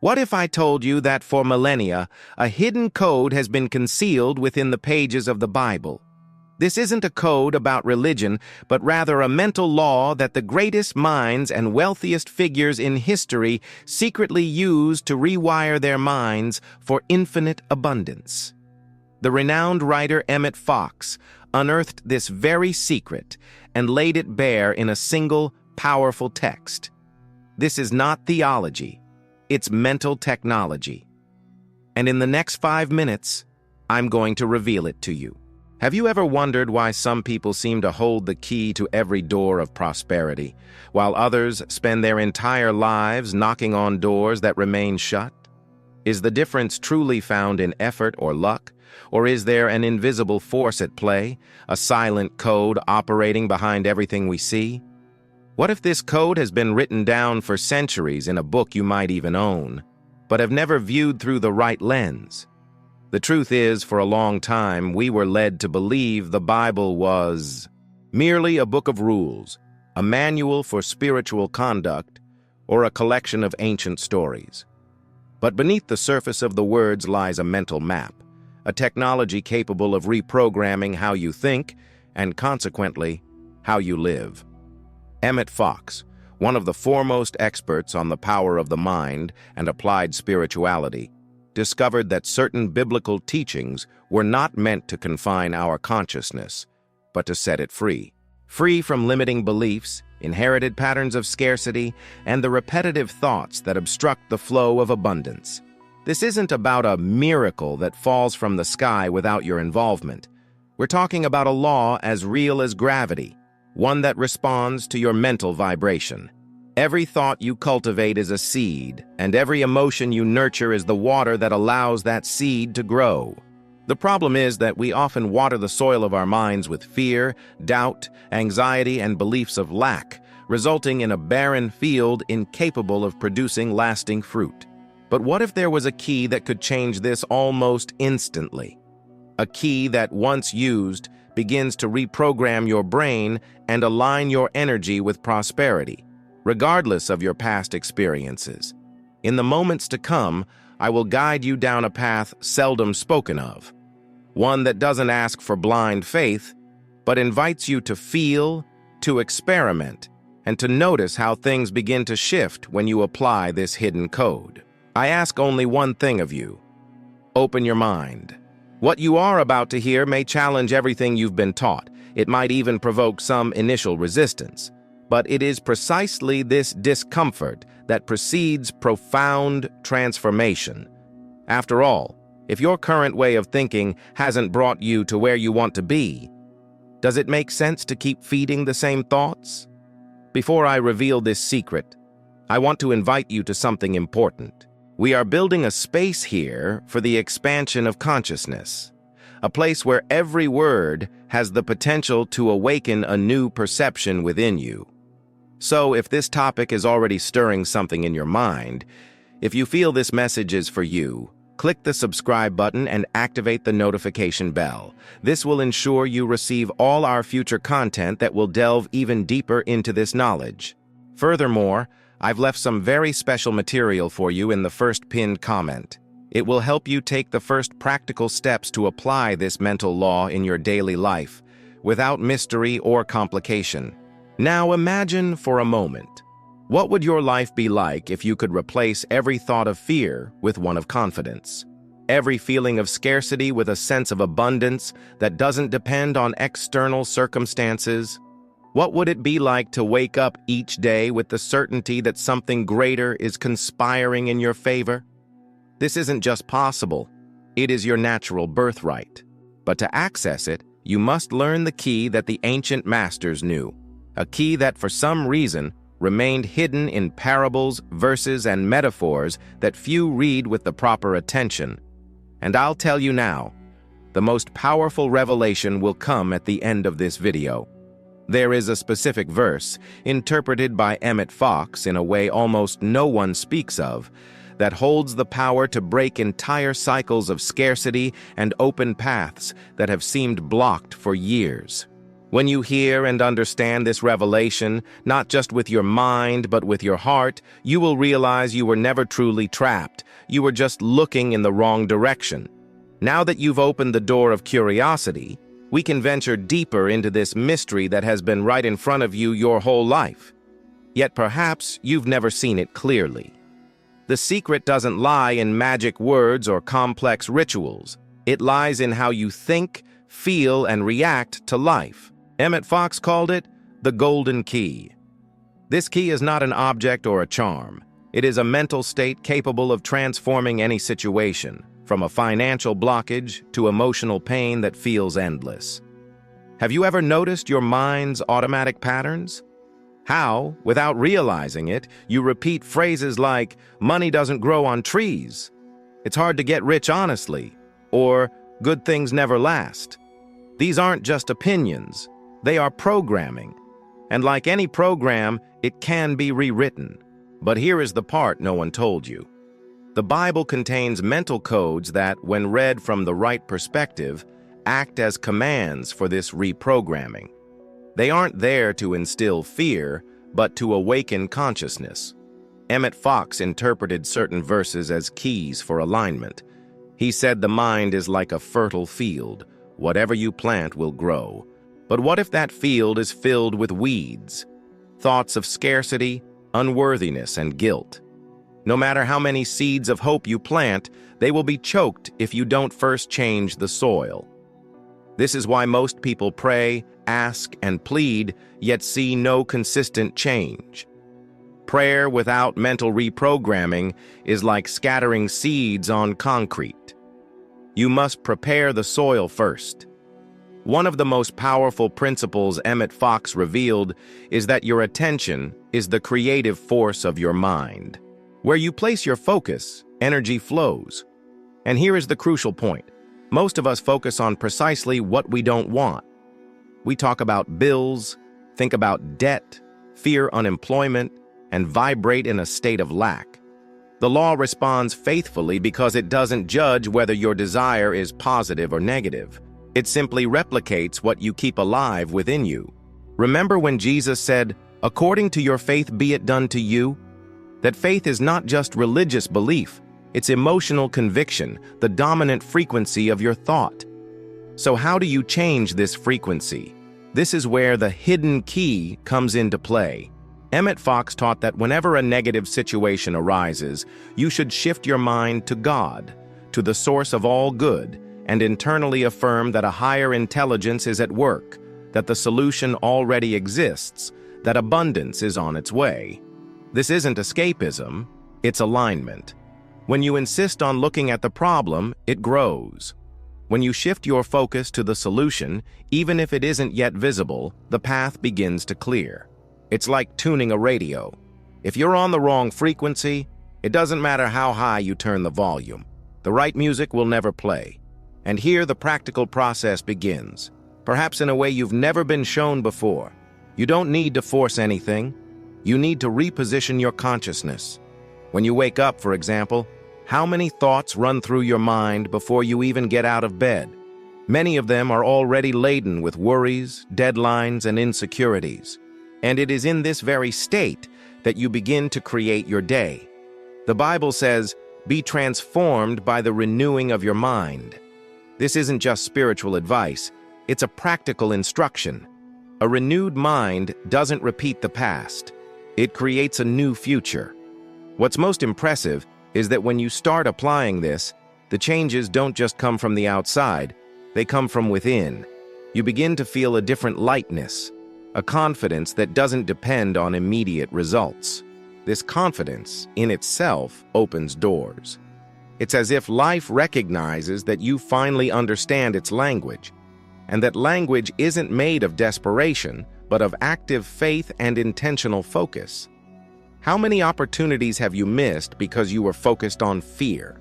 What if I told you that for millennia, a hidden code has been concealed within the pages of the Bible? This isn't a code about religion, but rather a mental law that the greatest minds and wealthiest figures in history secretly used to rewire their minds for infinite abundance. The renowned writer Emmet unearthed this very secret and laid it bare in a single, powerful text. This is not theology, it's mental technology. And in the next 5 minutes, I'm going to reveal it to you. Have you ever wondered why some people seem to hold the key to every door of prosperity, while others spend their entire lives knocking on doors that remain shut? Is the difference truly found in effort or luck, or is there an invisible force at play, a silent code operating behind everything we see? What if this code has been written down for centuries in a book you might even own, but have never viewed through the right lens? The truth is, for a long time, we were led to believe the Bible was merely a book of rules, a manual for spiritual conduct, or a collection of ancient stories. But beneath the surface of the words lies a mental map, a technology capable of reprogramming how you think and, consequently, how you live. Emmet, one of the foremost experts on the power of the mind and applied spirituality, discovered that certain biblical teachings were not meant to confine our consciousness, but to set it free. Free from limiting beliefs, inherited patterns of scarcity, and the repetitive thoughts that obstruct the flow of abundance. This isn't about a miracle that falls from the sky without your involvement. We're talking about a law as real as gravity, one that responds to your mental vibration. Every thought you cultivate is a seed, and every emotion you nurture is the water that allows that seed to grow. The problem is that we often water the soil of our minds with fear, doubt, anxiety, and beliefs of lack, resulting in a barren field incapable of producing lasting fruit. But what if there was a key that could change this almost instantly? A key that, once used, begins to reprogram your brain and align your energy with prosperity, regardless of your past experiences. In the moments to come, I will guide you down a path seldom spoken of, one that doesn't ask for blind faith, but invites you to feel, to experiment, and to notice how things begin to shift when you apply this hidden code. I ask only one thing of you: open your mind. What you are about to hear may challenge everything you've been taught. It might even provoke some initial resistance. But it is precisely this discomfort that precedes profound transformation. After all, if your current way of thinking hasn't brought you to where you want to be, does it make sense to keep feeding the same thoughts? Before I reveal this secret, I want to invite you to something important. We are building a space here for the expansion of consciousness, a place where every word has the potential to awaken a new perception within you. So if this topic is already stirring something in your mind, if you feel this message is for you, click the subscribe button and activate the notification bell. This will ensure you receive all our future content that will delve even deeper into this knowledge. Furthermore, I've left some very special material for you in the first pinned comment. It will help you take the first practical steps to apply this mental law in your daily life, without mystery or complication. Now imagine for a moment, what would your life be like if you could replace every thought of fear with one of confidence? Every feeling of scarcity with a sense of abundance that doesn't depend on external circumstances? What would it be like to wake up each day with the certainty that something greater is conspiring in your favor? This isn't just possible, it is your natural birthright. But to access it, you must learn the key that the ancient masters knew. A key that, for some reason, remained hidden in parables, verses, and metaphors that few read with the proper attention. And I'll tell you now, the most powerful revelation will come at the end of this video. There is a specific verse, interpreted by Emmet in a way almost no one speaks of, that holds the power to break entire cycles of scarcity and open paths that have seemed blocked for years. When you hear and understand this revelation, not just with your mind but with your heart, you will realize you were never truly trapped. You were just looking in the wrong direction. Now that you've opened the door of curiosity, we can venture deeper into this mystery that has been right in front of you your whole life. Yet perhaps you've never seen it clearly. The secret doesn't lie in magic words or complex rituals. It lies in how you think, feel, and react to life. Emmet Fox called it the golden key. This key is not an object or a charm. It is a mental state capable of transforming any situation, from a financial blockage to emotional pain that feels endless. Have you ever noticed your mind's automatic patterns? How, without realizing it, you repeat phrases like, "Money doesn't grow on trees," "It's hard to get rich honestly," or "Good things never last." These aren't just opinions. They are programming. And like any program, it can be rewritten. But here is the part no one told you. The Bible contains mental codes that, when read from the right perspective, act as commands for this reprogramming. They aren't there to instill fear, but to awaken consciousness. Emmet Fox interpreted certain verses as keys for alignment. He said the mind is like a fertile field. Whatever you plant will grow. But what if that field is filled with weeds? Thoughts of scarcity, unworthiness, and guilt. No matter how many seeds of hope you plant, they will be choked if you don't first change the soil. This is why most people pray, ask, and plead, yet see no consistent change. Prayer without mental reprogramming is like scattering seeds on concrete. You must prepare the soil first. One of the most powerful principles Emmet Fox revealed is that your attention is the creative force of your mind. Where you place your focus, energy flows. And here is the crucial point. Most of us focus on precisely what we don't want. We talk about bills, think about debt, fear unemployment, and vibrate in a state of lack. The law responds faithfully because it doesn't judge whether your desire is positive or negative. It simply replicates what you keep alive within you. Remember when Jesus said, "According to your faith be it done to you"? That faith is not just religious belief, it's emotional conviction, the dominant frequency of your thought. So how do you change this frequency? This is where the hidden key comes into play. Emmet Fox taught that whenever a negative situation arises, you should shift your mind to God, to the source of all good, and internally affirm that a higher intelligence is at work, that the solution already exists, that abundance is on its way. This isn't escapism, it's alignment. When you insist on looking at the problem, it grows. When you shift your focus to the solution, even if it isn't yet visible, the path begins to clear. It's like tuning a radio. If you're on the wrong frequency, it doesn't matter how high you turn the volume. The right music will never play. And here the practical process begins, perhaps in a way you've never been shown before. You don't need to force anything. You need to reposition your consciousness. When you wake up, for example, how many thoughts run through your mind before you even get out of bed? Many of them are already laden with worries, deadlines, and insecurities. And it is in this very state that you begin to create your day. The Bible says, "Be transformed by the renewing of your mind." This isn't just spiritual advice, it's a practical instruction. A renewed mind doesn't repeat the past. It creates a new future. What's most impressive is that when you start applying this, the changes don't just come from the outside, they come from within. You begin to feel a different lightness, a confidence that doesn't depend on immediate results. This confidence, in itself, opens doors. It's as if life recognizes that you finally understand its language, and that language isn't made of desperation, but of active faith and intentional focus. How many opportunities have you missed because you were focused on fear?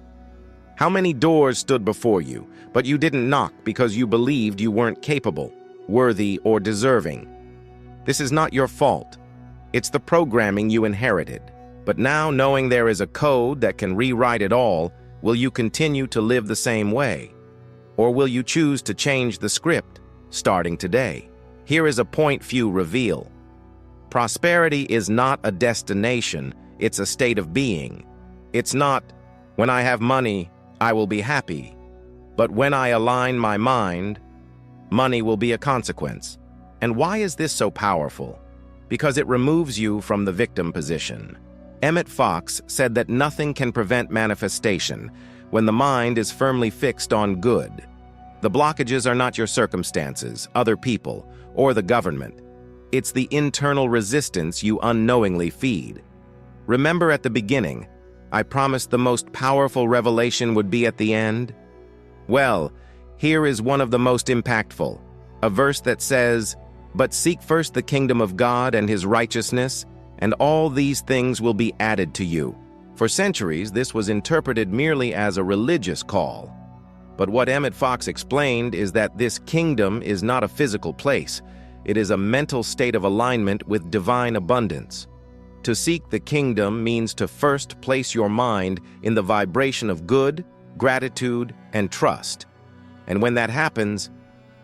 How many doors stood before you, but you didn't knock because you believed you weren't capable, worthy, or deserving? This is not your fault. It's the programming you inherited. But now, knowing there is a code that can rewrite it all, will you continue to live the same way? Or will you choose to change the script, starting today? Here is a point few reveal. Prosperity is not a destination, it's a state of being. It's not, when I have money, I will be happy. But when I align my mind, money will be a consequence. And why is this so powerful? Because it removes you from the victim position. Emmet Fox said that nothing can prevent manifestation when the mind is firmly fixed on good. The blockages are not your circumstances, other people, or the government. It's the internal resistance you unknowingly feed. Remember at the beginning, I promised the most powerful revelation would be at the end? Well, here is one of the most impactful, a verse that says, "But seek first the kingdom of God and his righteousness, and all these things will be added to you." For centuries, this was interpreted merely as a religious call. But what Emmet Fox explained is that this kingdom is not a physical place. It is a mental state of alignment with divine abundance. To seek the kingdom means to first place your mind in the vibration of good, gratitude, and trust. And when that happens,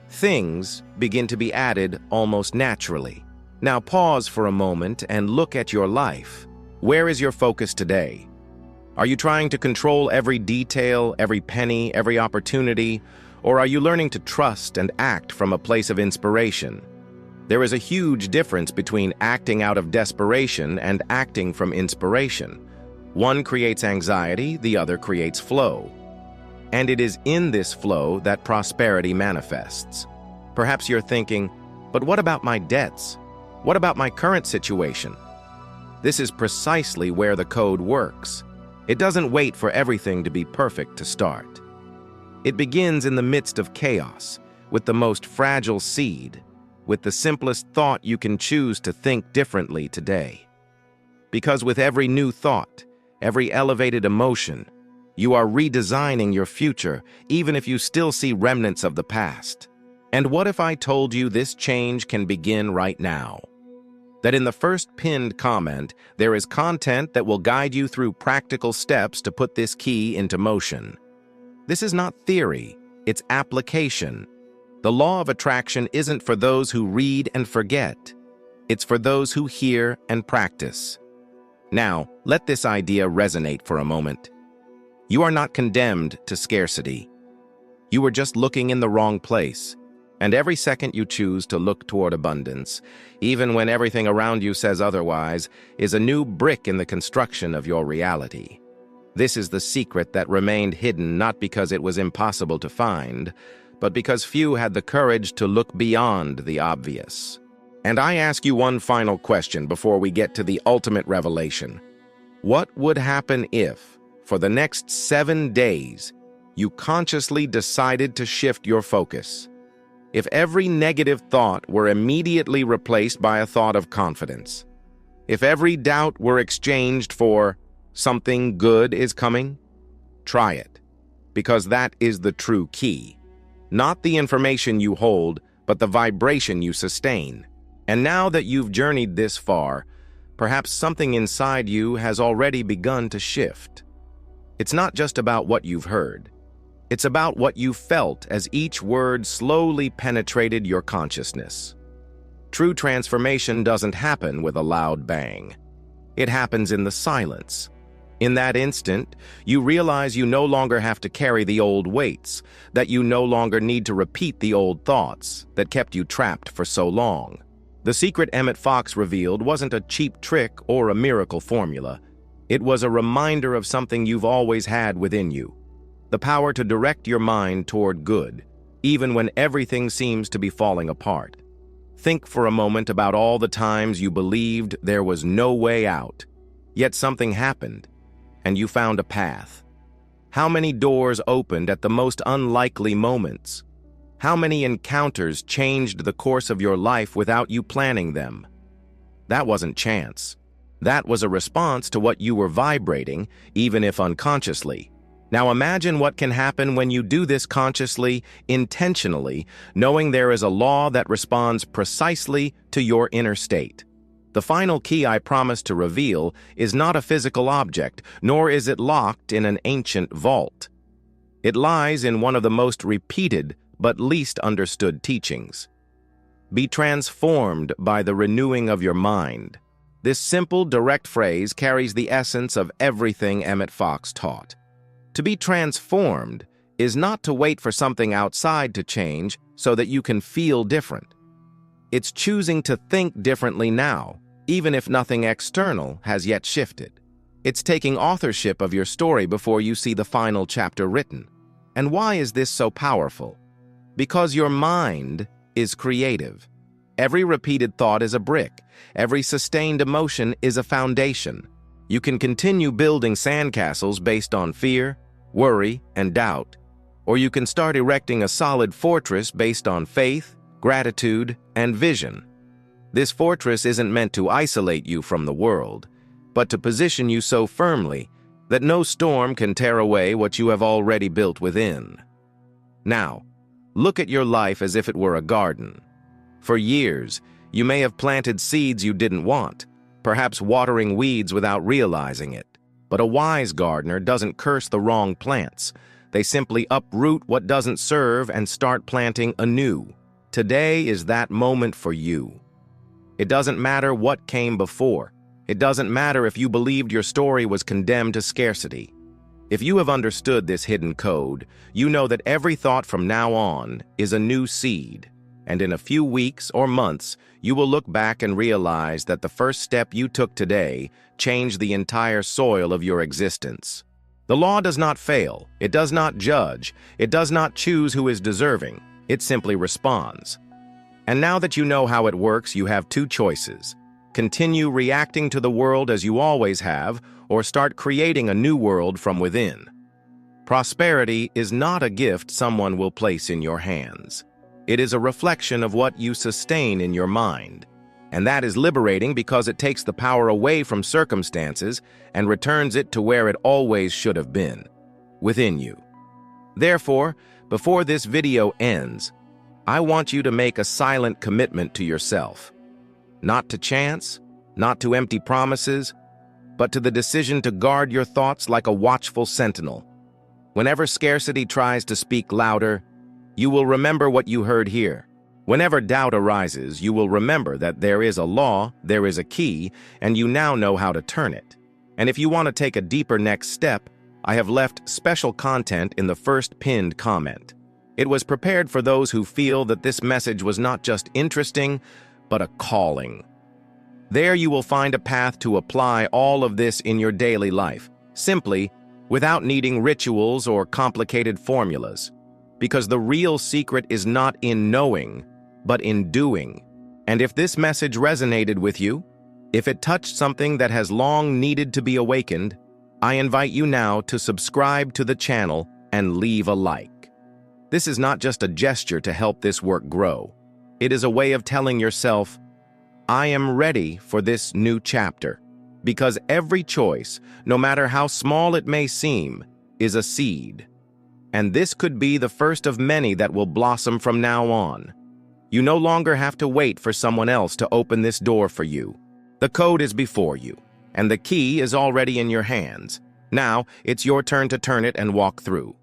things begin to be added almost naturally. Now pause for a moment and look at your life. Where is your focus today? Are you trying to control every detail, every penny, every opportunity, or are you learning to trust and act from a place of inspiration? There is a huge difference between acting out of desperation and acting from inspiration. One creates anxiety, the other creates flow. And it is in this flow that prosperity manifests. Perhaps you're thinking, but what about my debts? What about my current situation? This is precisely where the code works. It doesn't wait for everything to be perfect to start. It begins in the midst of chaos, with the most fragile seed, with the simplest thought you can choose to think differently today. Because with every new thought, every elevated emotion, you are redesigning your future, even if you still see remnants of the past. And what if I told you this change can begin right now? That in the first pinned comment, there is content that will guide you through practical steps to put this key into motion. This is not theory, it's application. The law of attraction isn't for those who read and forget. It's for those who hear and practice. Now, let this idea resonate for a moment. You are not condemned to scarcity. You were just looking in the wrong place. And every second you choose to look toward abundance, even when everything around you says otherwise, is a new brick in the construction of your reality. This is the secret that remained hidden not because it was impossible to find, but because few had the courage to look beyond the obvious. And I ask you one final question before we get to the ultimate revelation. What would happen if, for the next 7 days, you consciously decided to shift your focus? If every negative thought were immediately replaced by a thought of confidence? If every doubt were exchanged for something good is coming? Try it, because that is the true key. Not the information you hold, but the vibration you sustain. And now that you've journeyed this far, perhaps something inside you has already begun to shift. It's not just about what you've heard. It's about what you felt as each word slowly penetrated your consciousness. True transformation doesn't happen with a loud bang. It happens in the silence. In that instant, you realize you no longer have to carry the old weights, that you no longer need to repeat the old thoughts that kept you trapped for so long. The secret Emmet Fox revealed wasn't a cheap trick or a miracle formula. It was a reminder of something you've always had within you. The power to direct your mind toward good, even when everything seems to be falling apart. Think for a moment about all the times you believed there was no way out, yet something happened, and you found a path. How many doors opened at the most unlikely moments? How many encounters changed the course of your life without you planning them? That wasn't chance. That was a response to what you were vibrating, even if unconsciously. Now imagine what can happen when you do this consciously, intentionally, knowing there is a law that responds precisely to your inner state. The final key I promise to reveal is not a physical object, nor is it locked in an ancient vault. It lies in one of the most repeated but least understood teachings. Be transformed by the renewing of your mind. This simple, direct phrase carries the essence of everything Emmet Fox taught. To be transformed is not to wait for something outside to change so that you can feel different. It's choosing to think differently now, even if nothing external has yet shifted. It's taking authorship of your story before you see the final chapter written. And why is this so powerful? Because your mind is creative. Every repeated thought is a brick. Every sustained emotion is a foundation. You can continue building sandcastles based on fear, worry, and doubt, or you can start erecting a solid fortress based on faith, gratitude, and vision. This fortress isn't meant to isolate you from the world, but to position you so firmly that no storm can tear away what you have already built within. Now, look at your life as if it were a garden. For years, you may have planted seeds you didn't want, perhaps watering weeds without realizing it. But a wise gardener doesn't curse the wrong plants. They simply uproot what doesn't serve and start planting anew. Today is that moment for you. It doesn't matter what came before. It doesn't matter if you believed your story was condemned to scarcity. If you have understood this hidden code, you know that every thought from now on is a new seed. And in a few weeks or months, you will look back and realize that the first step you took today changed the entire soil of your existence. The law does not fail. It does not judge. It does not choose who is deserving. It simply responds. And now that you know how it works, you have two choices. Continue reacting to the world as you always have, or start creating a new world from within. Prosperity is not a gift someone will place in your hands. It is a reflection of what you sustain in your mind. And that is liberating because it takes the power away from circumstances and returns it to where it always should have been, within you. Therefore, before this video ends, I want you to make a silent commitment to yourself. Not to chance, not to empty promises, but to the decision to guard your thoughts like a watchful sentinel. Whenever scarcity tries to speak louder, you will remember what you heard here. Whenever doubt arises, you will remember that there is a law, there is a key, and you now know how to turn it. And if you want to take a deeper next step, I have left special content in the first pinned comment. It was prepared for those who feel that this message was not just interesting, but a calling. There you will find a path to apply all of this in your daily life, simply, without needing rituals or complicated formulas. Because the real secret is not in knowing, but in doing. And if this message resonated with you, if it touched something that has long needed to be awakened, I invite you now to subscribe to the channel and leave a like. This is not just a gesture to help this work grow. It is a way of telling yourself, I am ready for this new chapter. Because every choice, no matter how small it may seem, is a seed. And this could be the first of many that will blossom from now on. You no longer have to wait for someone else to open this door for you. The code is before you, and the key is already in your hands. Now, it's your turn to turn it and walk through.